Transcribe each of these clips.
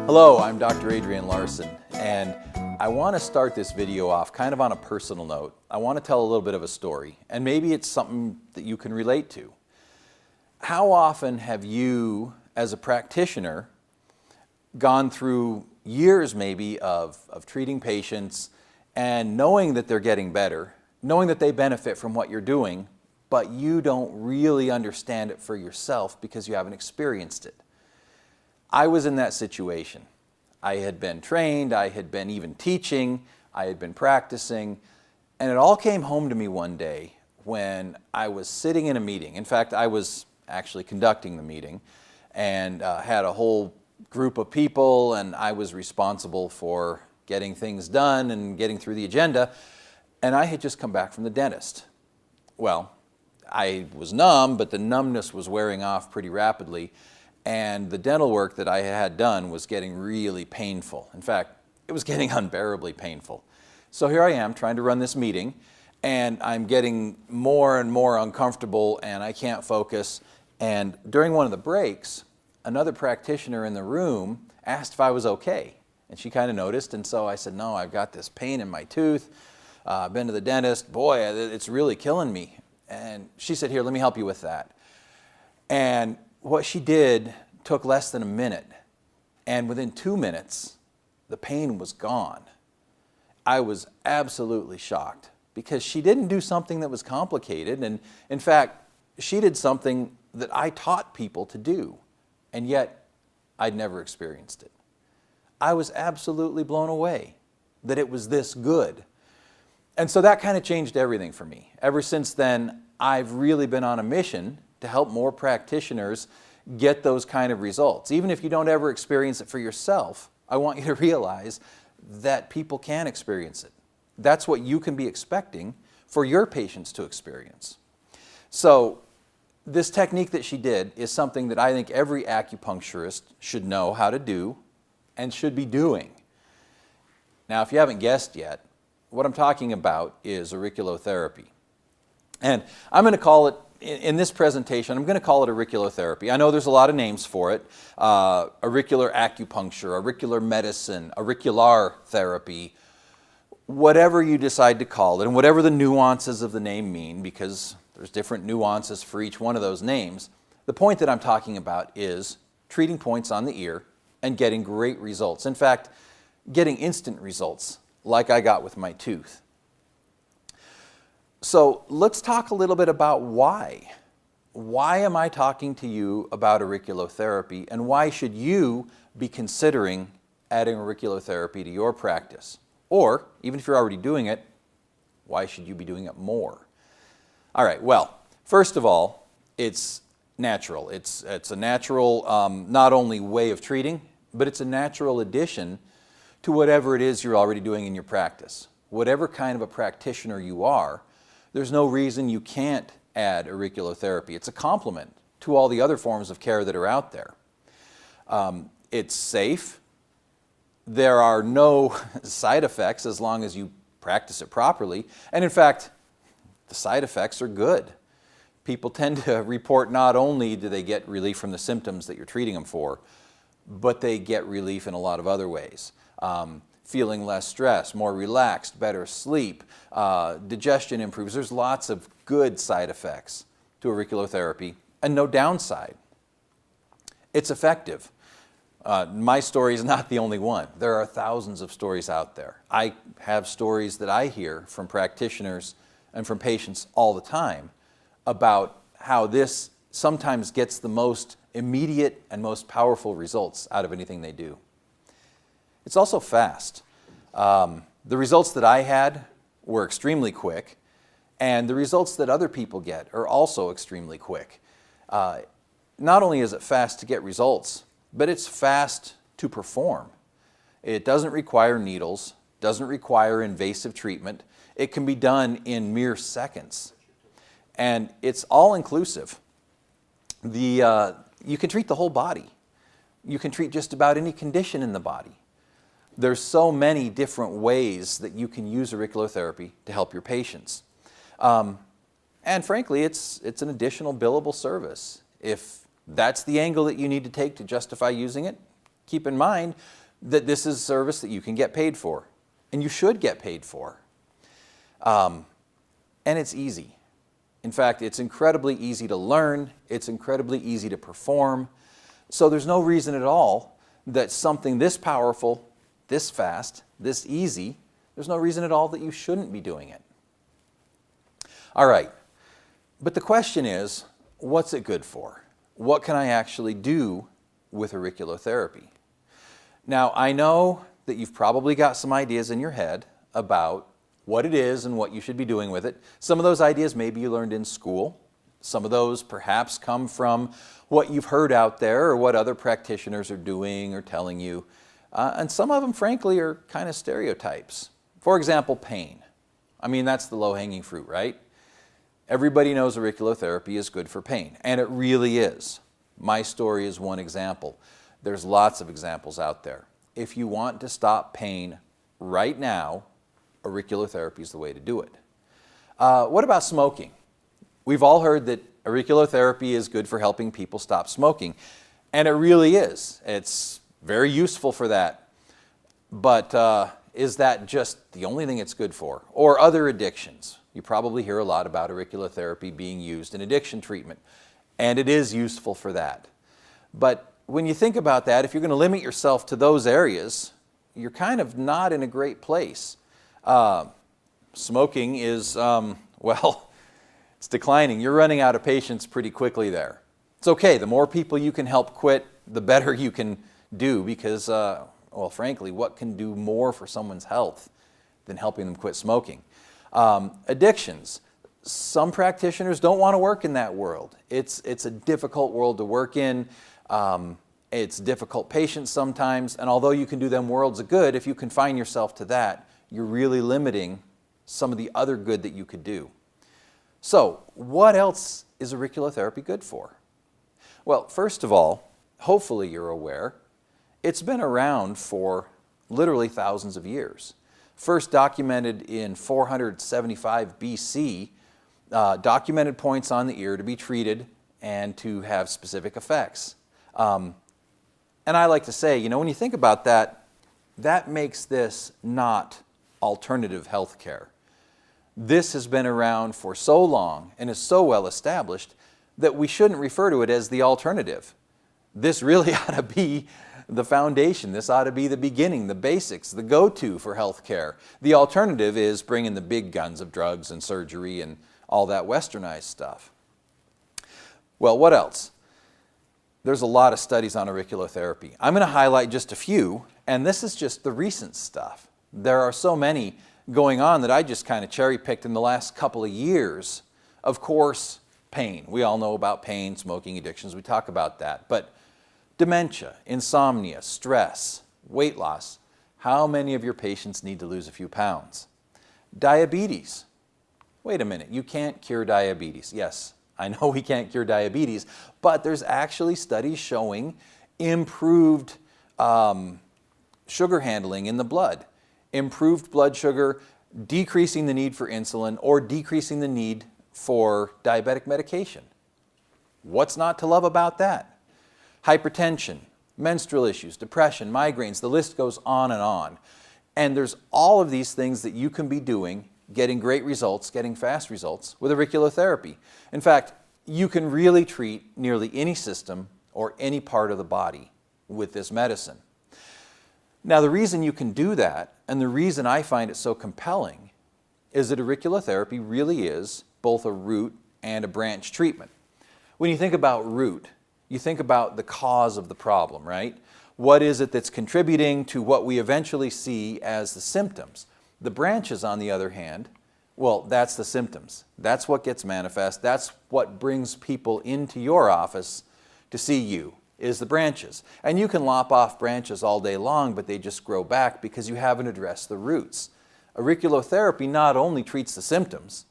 Hello, I'm Dr. Adrian Larson, and I want to start this video off kind of on a personal note. I want to tell a little bit of a story, and maybe it's something that you can relate to. How often have you, as a practitioner, gone through years maybe of treating patients and knowing that they're getting better, knowing that they benefit from what you're doing, but you don't really understand it for yourself because you haven't experienced it? I was in that situation. I had been trained, I had been even teaching, I had been practicing, and it all came home to me one day when I was sitting in a meeting. In fact, I was actually conducting the meeting and had a whole group of people, and I was responsible for getting things done and getting through the agenda, and I had just come back from the dentist. Well, I was numb, but the numbness was wearing off pretty rapidly. And the dental work that I had done was getting really painful. In fact, it was getting unbearably painful. So here I am trying to run this meeting, and I'm getting more and more uncomfortable, and I can't focus. And during one of the breaks, another practitioner in the room asked if I was okay. And she kind of noticed, and so I said, no, I've got this pain in my tooth. I've been to the dentist. Boy, it's really killing me. And she said, here, let me help you with that. And what she did took less than a minute, and within 2 minutes, the pain was gone. I was absolutely shocked because she didn't do something that was complicated, and in fact, she did something that I taught people to do, and yet I'd never experienced it. I was absolutely blown away that it was this good. And so that kind of changed everything for me. Ever since then, I've really been on a mission to help more practitioners get those kind of results. Even if you don't ever experience it for yourself, I want you to realize that people can experience it. That's what you can be expecting for your patients to experience. So this technique that she did is something that I think every acupuncturist should know how to do and should be doing. Now, if you haven't guessed yet, what I'm talking about is auriculotherapy. And I'm going to call it, in this presentation, I'm going to call it auriculotherapy. I know there's a lot of names for it. Auricular acupuncture, auricular medicine, auricular therapy, whatever you decide to call it, and whatever the nuances of the name mean, because there's different nuances for each one of those names. The point that I'm talking about is treating points on the ear and getting great results. In fact, getting instant results, like I got with my tooth. So let's talk a little bit about why. Why am I talking to you about auriculotherapy, and why should you be considering adding auriculotherapy to your practice? Or, even if you're already doing it, why should you be doing it more? All right, well, first of all, it's natural. It's a natural, not only way of treating, but it's a natural addition to whatever it is you're already doing in your practice. Whatever kind of a practitioner you are, there's no reason you can't add auriculotherapy. It's a complement to all the other forms of care that are out there. It's safe. There are no side effects as long as you practice it properly. And in fact, the side effects are good. People tend to report not only do they get relief from the symptoms that you're treating them for, but they get relief in a lot of other ways. Feeling less stress, more relaxed, better sleep, digestion improves. There's lots of good side effects to auriculotherapy and no downside. It's effective. My story is not the only one. There are thousands of stories out there. I have stories that I hear from practitioners and from patients all the time about how this sometimes gets the most immediate and most powerful results out of anything they do. It's also fast. The results that I had were extremely quick, and the results that other people get are also extremely quick. Not only is it fast to get results, but it's fast to perform. It doesn't require needles, doesn't require invasive treatment. It can be done in mere seconds, and it's all-inclusive. You can treat the whole body. You can treat just about any condition in the body. There's so many different ways that you can use auriculotherapy to help your patients. And frankly, it's an additional billable service. If that's the angle that you need to take to justify using it, keep in mind that this is a service that you can get paid for, and you should get paid for. And it's easy. In fact, it's incredibly easy to learn, it's incredibly easy to perform, so there's no reason at all that something this powerful, this fast, this easy, there's no reason at all that you shouldn't be doing it. All right, but the question is, what's it good for? What can I actually do with auriculotherapy? Now, I know that you've probably got some ideas in your head about what it is and what you should be doing with it. Some of those ideas maybe you learned in school. Some of those perhaps come from what you've heard out there or what other practitioners are doing or telling you. And some of them, frankly, are kind of stereotypes. For example, pain. I mean, that's the low-hanging fruit, right? Everybody knows auriculotherapy is good for pain, and it really is. My story is one example. There's lots of examples out there. If you want to stop pain right now, auriculotherapy is the way to do it. What about smoking? We've all heard that auriculotherapy is good for helping people stop smoking, and it really is. It's very useful for that. But is that just the only thing it's good for? Or other addictions? You probably hear a lot about auriculotherapy being used in addiction treatment, and it is useful for that. But when you think about that, if you're going to limit yourself to those areas, you're kind of not in a great place. Smoking is, well, it's declining. You're running out of patients pretty quickly there. It's okay. The more people you can help quit, the better you can do because, well, frankly, what can do more for someone's health than helping them quit smoking? Addictions. Some practitioners don't want to work in that world. It's a difficult world to work in. It's difficult patients sometimes, and although you can do them worlds of good, if you confine yourself to that, you're really limiting some of the other good that you could do. So, what else is auriculotherapy good for? Well, first of all, hopefully you're aware, it's been around for literally thousands of years. First documented in 475 BC, documented points on the ear to be treated and to have specific effects. And I like to say, you know, when you think about that, that makes this not alternative health care. This has been around for so long and is so well established that we shouldn't refer to it as the alternative. This really ought to be the foundation. This ought to be the beginning, the basics, the go-to for health care. The alternative is bringing the big guns of drugs and surgery and all that westernized stuff. Well, what else? There's a lot of studies on auriculotherapy. I'm going to highlight just a few, and this is just the recent stuff. There are so many going on that I just kind of cherry-picked in the last couple of years. Of course, pain. We all know about pain, smoking addictions. We talk about that. But dementia, insomnia, stress, weight loss. How many of your patients need to lose a few pounds? Diabetes. Wait a minute, you can't cure diabetes. Yes, I know we can't cure diabetes, but there's actually studies showing improved sugar handling in the blood, improved blood sugar, decreasing the need for insulin or decreasing the need for diabetic medication. What's not to love about that? Hypertension, menstrual issues, depression, migraines, the list goes on and on. And there's all of these things that you can be doing, getting great results, getting fast results with auriculotherapy. In fact, you can really treat nearly any system or any part of the body with this medicine. Now, the reason you can do that, and the reason I find it so compelling, is that auriculotherapy really is both a root and a branch treatment. When you think about root, you think about the cause of the problem, right? What is it that's contributing to what we eventually see as the symptoms? The branches, on the other hand, well, that's the symptoms. That's what gets manifest. That's what brings people into your office to see you, is the branches. And you can lop off branches all day long, but they just grow back because you haven't addressed the roots. Auriculotherapy not only treats the symptoms,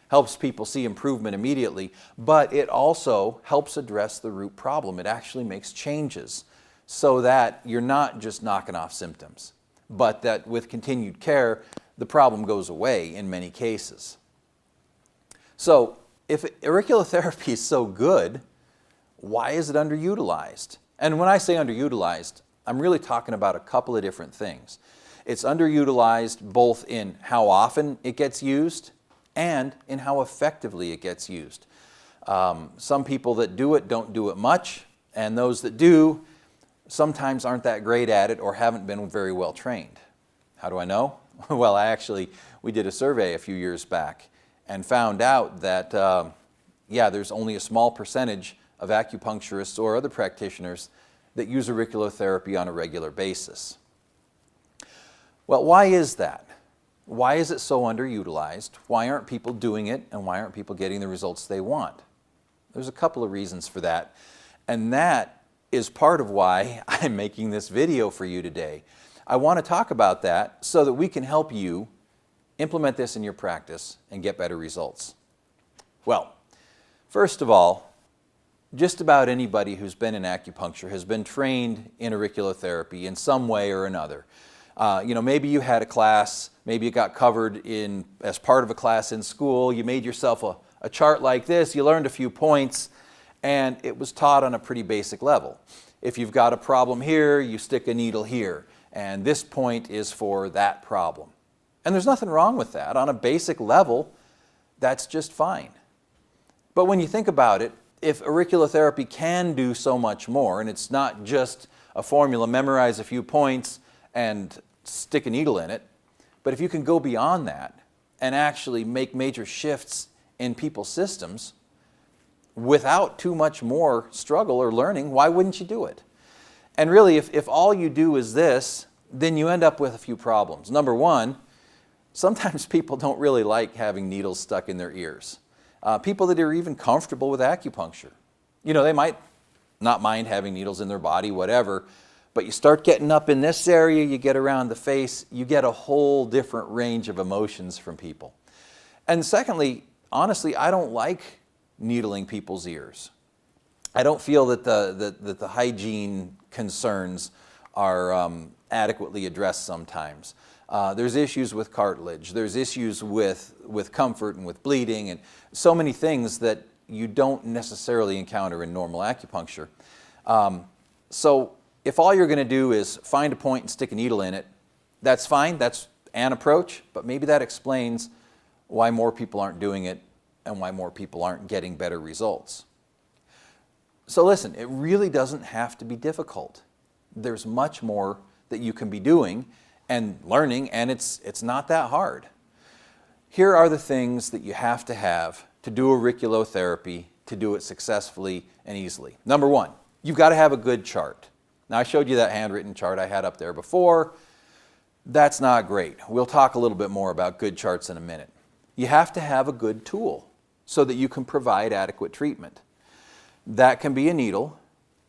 helps people see improvement immediately, but it also helps address the root problem. It actually makes changes so that you're not just knocking off symptoms, but that with continued care, the problem goes away in many cases. So if auriculotherapy is so good, why is it underutilized? And when I say underutilized, I'm really talking about a couple of different things. It's underutilized both in how often it gets used and in how effectively it gets used. Some people that do it don't do it much, and those that do sometimes aren't that great at it or haven't been very well trained. How do I know? Well, we did a survey a few years back and found out that, there's only a small percentage of acupuncturists or other practitioners that use auriculotherapy on a regular basis. Well, why is that? Why is it so underutilized? Why aren't people doing it, and why aren't people getting the results they want? There's a couple of reasons for that, and that is part of why I'm making this video for you today. I want to talk about that so that we can help you implement this in your practice and get better results. Well, first of all, just about anybody who's been in acupuncture has been trained in auriculotherapy in some way or another. Maybe you had a class, maybe it got covered as part of a class in school, you made yourself a chart like this, you learned a few points, and it was taught on a pretty basic level. If you've got a problem here, you stick a needle here, and this point is for that problem. And there's nothing wrong with that. On a basic level, that's just fine. But when you think about it, if auriculotherapy can do so much more, and it's not just a formula, memorize a few points and stick a needle in it, but if you can go beyond that and actually make major shifts in people's systems without too much more struggle or learning, why wouldn't you do it? And really, if all you do is this, then you end up with a few problems. Number one, sometimes people don't really like having needles stuck in their ears. People that are even comfortable with acupuncture. They might not mind having needles in their body, whatever, but you start getting up in this area, you get around the face, you get a whole different range of emotions from people. And secondly, honestly, I don't like needling people's ears. I don't feel that the hygiene concerns are adequately addressed sometimes. There's issues with cartilage, there's issues with comfort and with bleeding, and so many things that you don't necessarily encounter in normal acupuncture. So if all you're going to do is find a point and stick a needle in it, that's fine, that's an approach, but maybe that explains why more people aren't doing it and why more people aren't getting better results. So listen, it really doesn't have to be difficult. There's much more that you can be doing and learning, and it's not that hard. Here are the things that you have to do auriculotherapy to do it successfully and easily. Number one, you've got to have a good chart. Now, I showed you that handwritten chart I had up there before. That's not great. We'll talk a little bit more about good charts in a minute. You have to have a good tool so that you can provide adequate treatment. That can be a needle,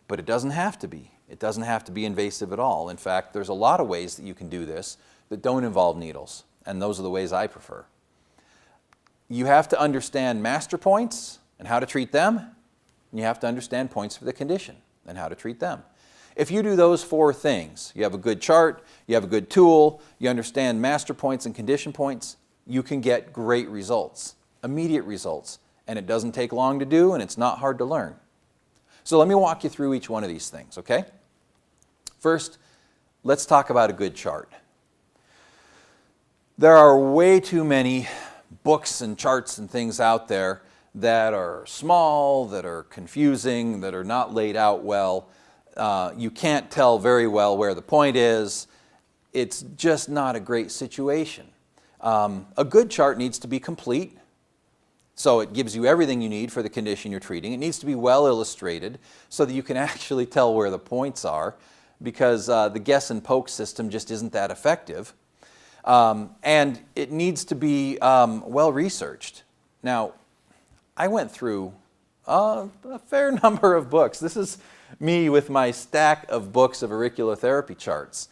but it doesn't have to be. It doesn't have to be invasive at all. In fact, there's a lot of ways that you can do this that don't involve needles, and those are the ways I prefer. You have to understand master points and how to treat them, and you have to understand points for the condition and how to treat them. If you do those four things, you have a good chart, you have a good tool, you understand master points and condition points, you can get great results, immediate results, and it doesn't take long to do, and it's not hard to learn. So let me walk you through each one of these things, okay? First, let's talk about a good chart. There are way too many books and charts and things out there that are small, that are confusing, that are not laid out well. You can't tell very well where the point is. It's just not a great situation. A good chart needs to be complete, so it gives you everything you need for the condition you're treating. It needs to be well illustrated so that you can actually tell where the points are, because the guess and poke system just isn't that effective. And it needs to be well researched. Now, I went through a fair number of books. This is me with my stack of books of auriculotherapy charts.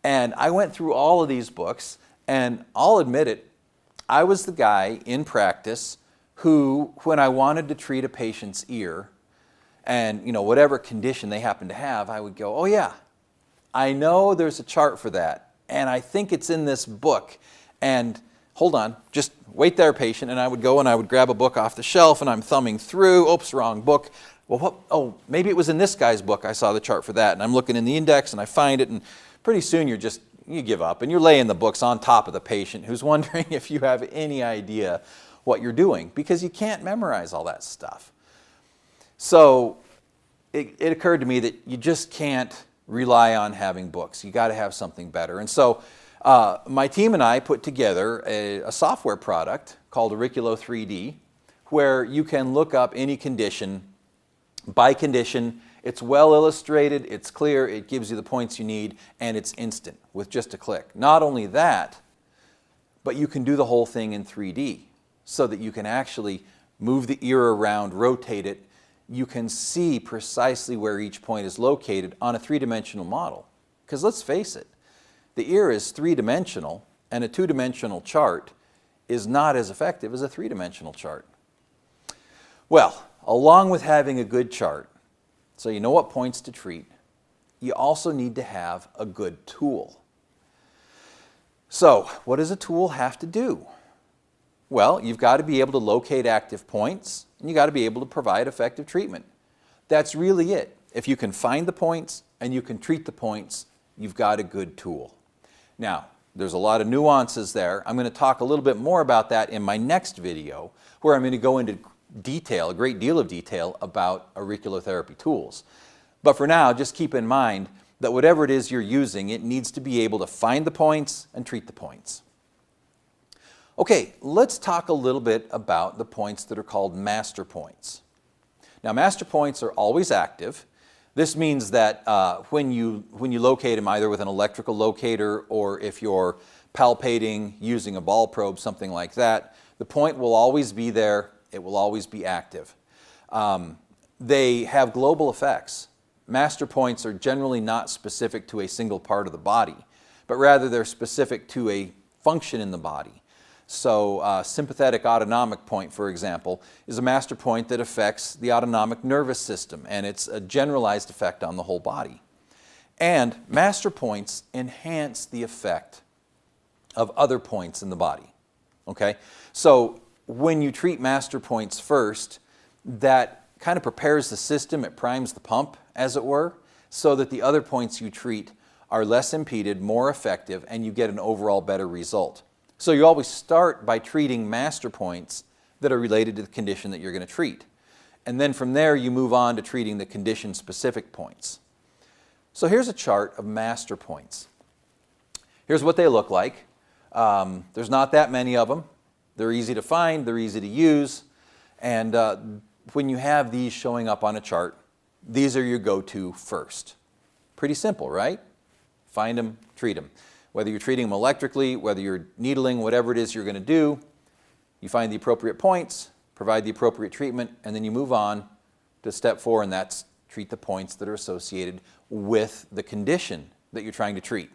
And I went through all of these books, and I'll admit it, I was the guy in practice who, when I wanted to treat a patient's ear, and whatever condition they happen to have, I would go, oh yeah, I know there's a chart for that, and I think it's in this book, and hold on, just wait there, patient. And I would go and I would grab a book off the shelf and I'm thumbing through, oops, wrong book. Well, oh, maybe it was in this guy's book. I saw the chart for that. And I'm looking in the index and I find it, and pretty soon you give up and you're laying the books on top of the patient who's wondering if you have any idea what you're doing, because you can't memorize all that stuff. So it occurred to me that you just can't rely on having books. You got to have something better. And so my team and I put together a software product called Auriculotherapy, where you can look up any condition by condition. It's well illustrated, it's clear, it gives you the points you need, and it's instant with just a click. Not only that, but you can do the whole thing in 3D so that you can actually move the ear around, rotate it. You can see precisely where each point is located on a three-dimensional model. Because let's face it, the ear is three-dimensional, and a two-dimensional chart is not as effective as a three-dimensional chart. Well, along with having a good chart, so you know what points to treat, you also need to have a good tool. So, what does a tool have to do? Well, you've got to be able to locate active points, and you've got to be able to provide effective treatment. That's really it. If you can find the points and you can treat the points, you've got a good tool. Now, there's a lot of nuances there. I'm going to talk a little bit more about that in my next video, where I'm going to go into detail, a great deal of detail, about auriculotherapy tools. But for now, just keep in mind that whatever it is you're using, it needs to be able to find the points and treat the points. Okay, let's talk a little bit about the points that are called master points. Now, master points are always active. This means that when you locate them, either with an electrical locator or if you're palpating using a ball probe, something like that, the point will always be there. It will always be active. They have global effects. Master points are generally not specific to a single part of the body, but rather they're specific to a function in the body. So sympathetic autonomic point, for example, is a master point that affects the autonomic nervous system, and it's a generalized effect on the whole body. And master points enhance the effect of other points in the body. Okay? So when you treat master points first, that kind of prepares the system, it primes the pump, as it were, so that the other points you treat are less impeded, more effective, and you get an overall better result. So you always start by treating master points that are related to the condition that you're going to treat. And then from there, you move on to treating the condition-specific points. So here's a chart of master points. Here's what they look like. There's not that many of them. They're easy to find, they're easy to use, and when you have these showing up on a chart, these are your go-to first. Pretty simple, right? Find them, treat them. Whether you're treating them electrically, whether you're needling, whatever it is you're going to do, you find the appropriate points, provide the appropriate treatment, and then you move on to step 4, and that's treat the points that are associated with the condition that you're trying to treat.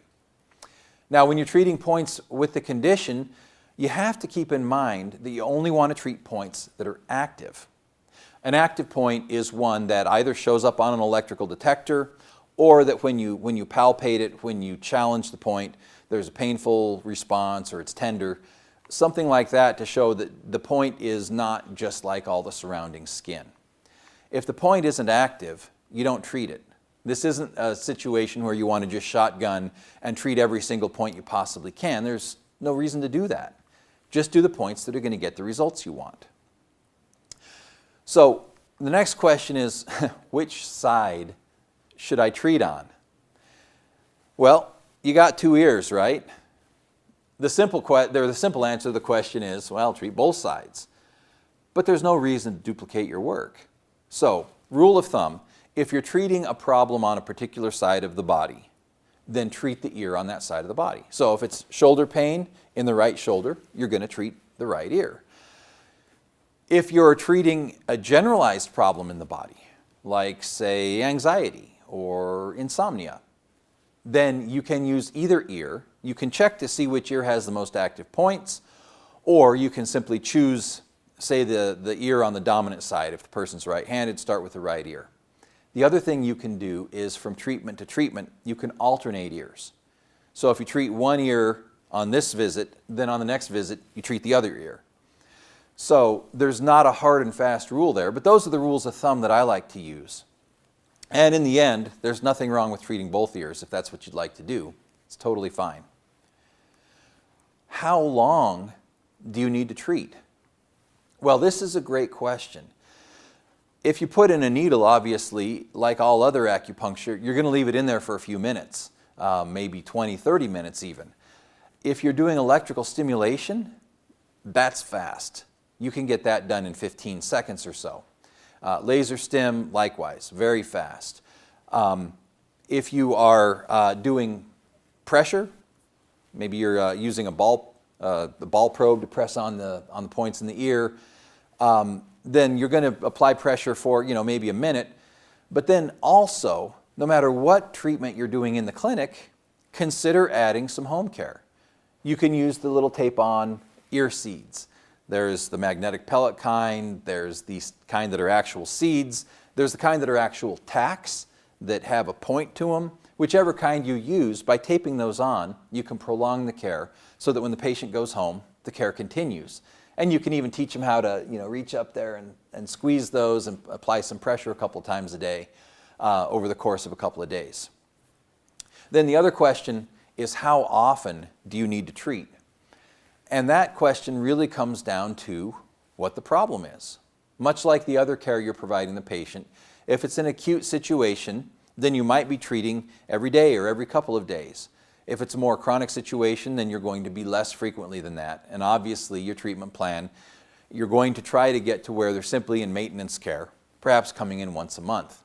Now, when you're treating points with the condition, you have to keep in mind that you only want to treat points that are active. An active point is one that either shows up on an electrical detector, or that when you palpate it, when you challenge the point, there's a painful response or it's tender, something like that, to show that the point is not just like all the surrounding skin. If the point isn't active, you don't treat it. This isn't a situation where you want to just shotgun and treat every single point you possibly can. There's no reason to do that. Just do the points that are going to get the results you want. So the next question is, which side should I treat on? Well, you got two ears, right? The simple answer to the question is, well, treat both sides. But there's no reason to duplicate your work. So, rule of thumb, if you're treating a problem on a particular side of the body, then treat the ear on that side of the body. So if it's shoulder pain in the right shoulder, you're going to treat the right ear. If you're treating a generalized problem in the body, like, say, anxiety or insomnia, then you can use either ear. You can check to see which ear has the most active points, or you can simply choose, say, the ear on the dominant side. If the person's right-handed, start with the right ear. The other thing you can do is, from treatment to treatment, you can alternate ears. So if you treat one ear on this visit, then on the next visit you treat the other ear. So there's not a hard and fast rule there, but those are the rules of thumb that I like to use. And in the end, there's nothing wrong with treating both ears if that's what you'd like to do. It's totally fine. How long do you need to treat? Well, this is a great question. If you put in a needle, obviously, like all other acupuncture, you're going to leave it in there for a few minutes, maybe 20, 30 minutes even. If you're doing electrical stimulation, that's fast. You can get that done in 15 seconds or so. Laser stim, likewise, very fast. If you are doing pressure, maybe you're using the ball probe to press on the points in the ear, then you're going to apply pressure for maybe a minute. But then also, no matter what treatment you're doing in the clinic, consider adding some home care. You can use the little tape-on ear seeds. There's the magnetic pellet kind, there's these kind that are actual seeds, there's the kind that are actual tacks that have a point to them. Whichever kind you use, by taping those on, you can prolong the care so that when the patient goes home, the care continues. And you can even teach them how to reach up there and squeeze those and apply some pressure a couple times a day over the course of a couple of days. Then the other question is, how often do you need to treat? And that question really comes down to what the problem is. Much like the other care you're providing the patient, if it's an acute situation, then you might be treating every day or every couple of days. If it's a more chronic situation, then you're going to be less frequently than that. And obviously your treatment plan, you're going to try to get to where they're simply in maintenance care, perhaps coming in once a month.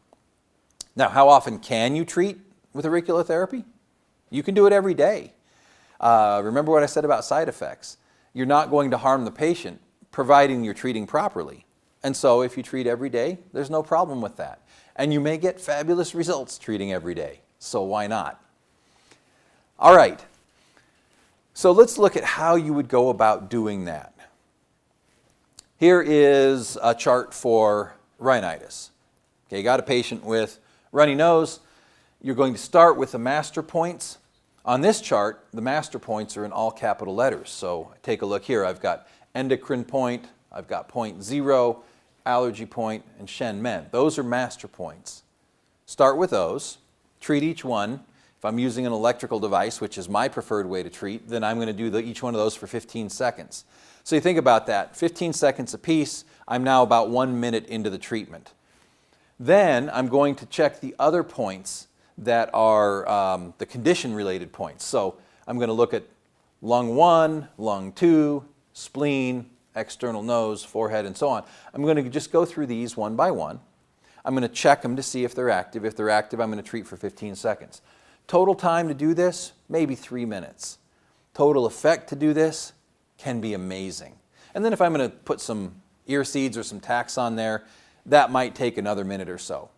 Now, how often can you treat with auriculotherapy? You can do it every day. Remember what I said about side effects. You're not going to harm the patient, providing you're treating properly. And so if you treat every day, there's no problem with that. And you may get fabulous results treating every day. So why not? All right. So let's look at how you would go about doing that. Here is a chart for rhinitis. Okay, you got a patient with runny nose. You're going to start with the master points. On this chart, the master points are in all capital letters. So take a look here. I've got endocrine point, I've got point 0, allergy point, and Shen Men. Those are master points. Start with those. Treat each one. If I'm using an electrical device, which is my preferred way to treat, then I'm going to do each one of those for 15 seconds. So you think about that. 15 seconds apiece, I'm now about 1 minute into the treatment. Then I'm going to check the other points that are the condition-related points. So I'm going to look at lung 1, lung 2, spleen, external nose, forehead, and so on. I'm going to just go through these one by one. I'm going to check them to see if they're active. If they're active, I'm going to treat for 15 seconds. Total time to do this, maybe 3 minutes. Total effect to do this can be amazing. And then if I'm going to put some ear seeds or some tacks on there, that might take another minute or so.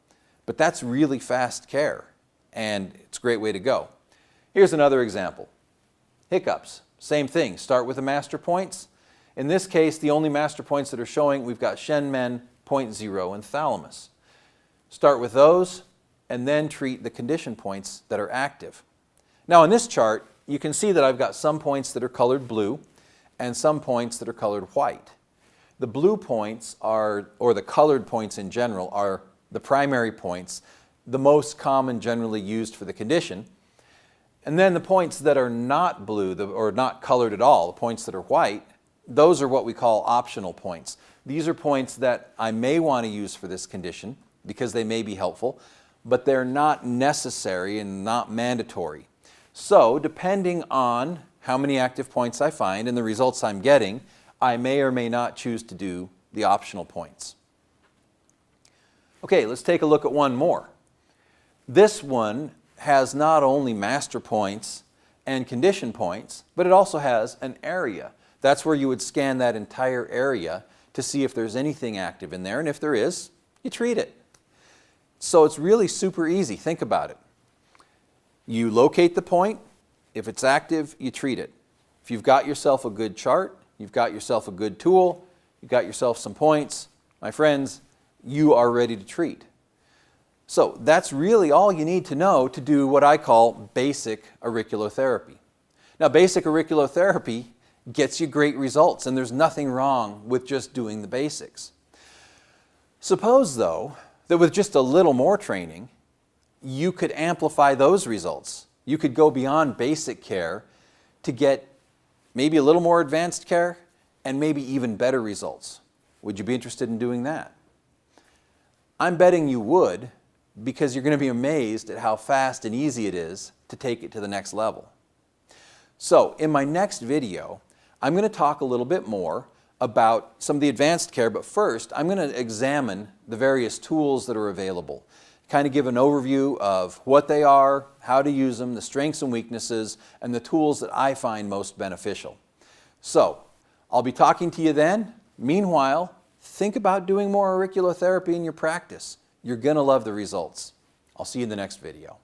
But that's really fast care, and it's a great way to go. Here's another example. Hiccups, same thing. Start with the master points. In this case, the only master points that are showing, we've got Shen Men, point 0, and thalamus. Start with those, and then treat the condition points that are active. Now in this chart, you can see that I've got some points that are colored blue, and some points that are colored white. The blue points are, or the colored points in general, are the primary points, the most common generally used for the condition. And then the points that are not blue, or not colored at all, the points that are white, those are what we call optional points. These are points that I may want to use for this condition because they may be helpful, but they're not necessary and not mandatory. So depending on how many active points I find and the results I'm getting, I may or may not choose to do the optional points. Okay, let's take a look at one more. This one has not only master points and condition points, but it also has an area. That's where you would scan that entire area to see if there's anything active in there, and if there is, you treat it. So it's really super easy. Think about it. You locate the point. If it's active, you treat it. If you've got yourself a good chart, you've got yourself a good tool, you've got yourself some points, my friends, you are ready to treat. So that's really all you need to know to do what I call basic auriculotherapy. Now, basic auriculotherapy gets you great results, and there's nothing wrong with just doing the basics. Suppose, though, that with just a little more training, you could amplify those results. You could go beyond basic care to get maybe a little more advanced care and maybe even better results. Would you be interested in doing that? I'm betting you would, because you're going to be amazed at how fast and easy it is to take it to the next level. So, in my next video, I'm going to talk a little bit more about some of the advanced care, but first I'm going to examine the various tools that are available, kind of give an overview of what they are, how to use them, the strengths and weaknesses, and the tools that I find most beneficial. So, I'll be talking to you then. Meanwhile, think about doing more auriculotherapy in your practice. You're going to love the results. I'll see you in the next video.